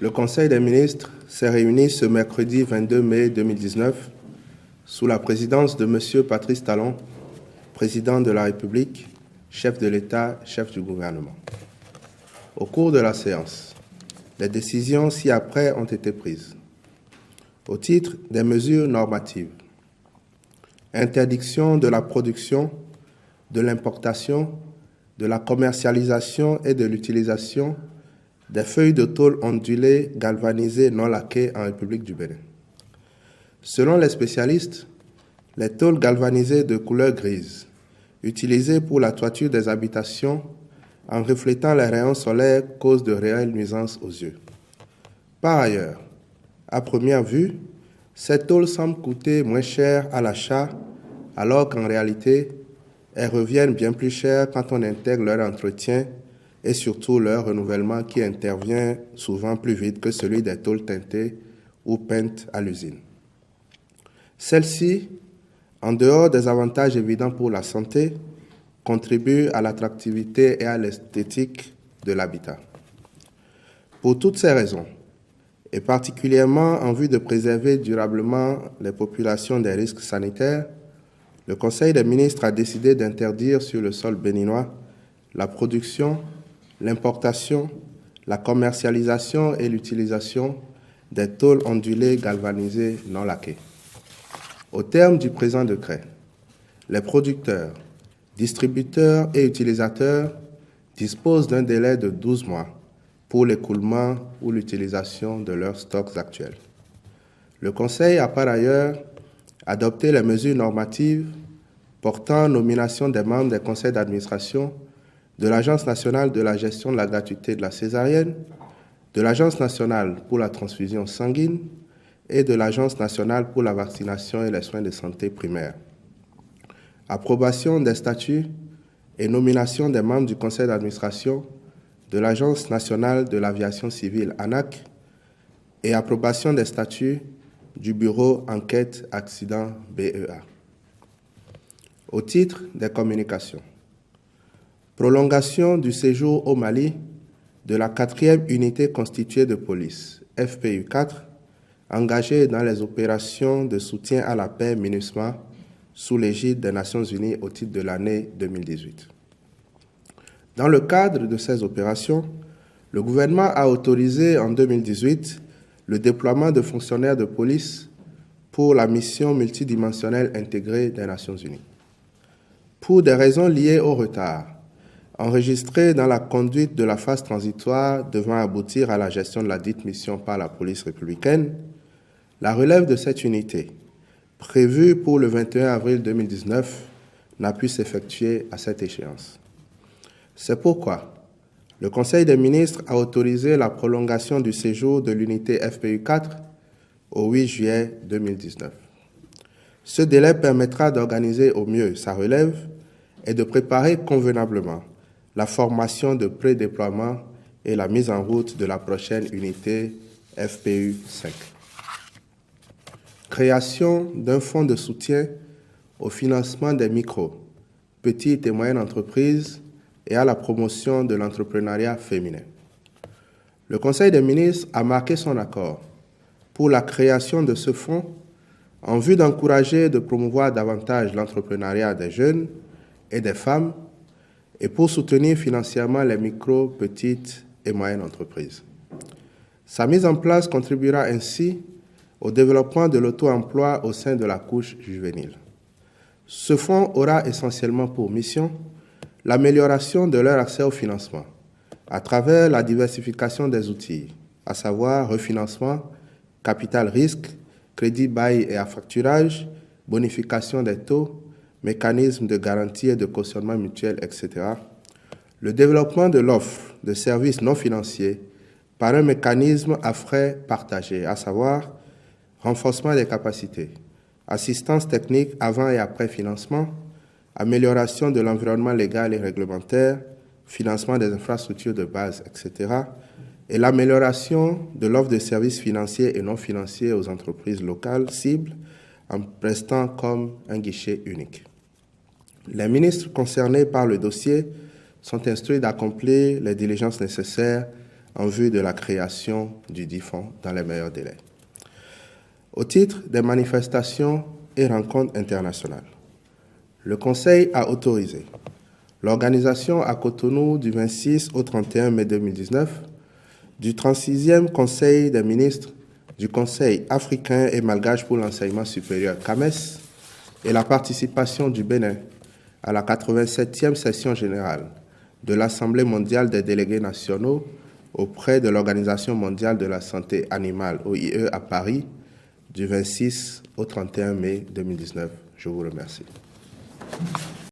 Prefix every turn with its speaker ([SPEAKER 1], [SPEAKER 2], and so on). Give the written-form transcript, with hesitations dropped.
[SPEAKER 1] Le Conseil des ministres s'est réuni ce mercredi 22 mai 2019 sous la présidence de M. Patrice Talon, président de la République, chef de l'État, chef du gouvernement. Au cours de la séance, les décisions ci-après ont été prises. Au titre des mesures normatives, interdiction de la production, de l'importation, de la commercialisation et de l'utilisation des feuilles de tôle ondulées galvanisées non laquées en République du Bénin. Selon les spécialistes, les tôles galvanisées de couleur grise, utilisées pour la toiture des habitations en reflétant les rayons solaires, causent de réelles nuisances aux yeux. Par ailleurs, à première vue, ces tôles semblent coûter moins cher à l'achat, alors qu'en réalité, elles reviennent bien plus cher quand on intègre leur entretien et surtout leur renouvellement qui intervient souvent plus vite que celui des tôles teintées ou peintes à l'usine. Celles-ci, en dehors des avantages évidents pour la santé, contribuent à l'attractivité et à l'esthétique de l'habitat. Pour toutes ces raisons, et particulièrement en vue de préserver durablement les populations des risques sanitaires, le Conseil des ministres a décidé d'interdire sur le sol béninois la production, l'importation, la commercialisation et l'utilisation des tôles ondulées galvanisées non laquées. Au terme du présent décret, les producteurs, distributeurs et utilisateurs disposent d'un délai de 12 mois pour l'écoulement ou l'utilisation de leurs stocks actuels. Le Conseil a par ailleurs adopté les mesures normatives portant nomination des membres des conseils d'administration de l'Agence nationale de la gestion de la gratuité de la césarienne, de l'Agence nationale pour la transfusion sanguine et de l'Agence nationale pour la vaccination et les soins de santé primaires. Approbation des statuts et nomination des membres du conseil d'administration de l'Agence nationale de l'aviation civile ANAC et approbation des statuts du Bureau Enquête Accident BEA. Au titre des communications, prolongation du séjour au Mali de la 4e unité constituée de police, FPU 4, engagée dans les opérations de soutien à la paix MINUSMA sous l'égide des Nations Unies au titre de l'année 2018. Dans le cadre de ces opérations, le gouvernement a autorisé en 2018 le déploiement de fonctionnaires de police pour la mission multidimensionnelle intégrée des Nations Unies. Pour des raisons liées au retard enregistré dans la conduite de la phase transitoire devant aboutir à la gestion de la dite mission par la police républicaine, la relève de cette unité, prévue pour le 21 avril 2019, n'a pu s'effectuer à cette échéance. C'est pourquoi le Conseil des ministres a autorisé la prolongation du séjour de l'unité FPU 4 au 8 juillet 2019. Ce délai permettra d'organiser au mieux sa relève et de préparer convenablement la formation de pré-déploiement et la mise en route de la prochaine unité FPU 5. Création d'un fonds de soutien au financement des micro, petites et moyennes entreprises et à la promotion de l'entrepreneuriat féminin. Le Conseil des ministres a marqué son accord pour la création de ce fonds en vue d'encourager et de promouvoir davantage l'entrepreneuriat des jeunes et des femmes et pour soutenir financièrement les micro, petites et moyennes entreprises. Sa mise en place contribuera ainsi au développement de l'auto-emploi au sein de la couche juvénile. Ce fonds aura essentiellement pour mission l'amélioration de leur accès au financement à travers la diversification des outils, à savoir refinancement, capital risque, crédit bail et affacturage, bonification des taux, mécanismes de garantie et de cautionnement mutuel, etc. Le développement de l'offre de services non financiers par un mécanisme à frais partagés, à savoir renforcement des capacités, assistance technique avant et après financement, amélioration de l'environnement légal et réglementaire, financement des infrastructures de base, etc., et l'amélioration de l'offre de services financiers et non financiers aux entreprises locales cibles en prestant comme un guichet unique. Les ministres concernés par le dossier sont instruits d'accomplir les diligences nécessaires en vue de la création du dit fonds dans les meilleurs délais. Au titre des manifestations et rencontres internationales, le Conseil a autorisé l'organisation à Cotonou du 26 au 31 mai 2019 du 36e Conseil des ministres du Conseil africain et malgache pour l'enseignement supérieur CAMES et la participation du Bénin à la 87e session générale de l'Assemblée mondiale des délégués nationaux auprès de l'Organisation mondiale de la santé animale, OIE, à Paris, du 26 au 31 mai 2019. Je vous remercie.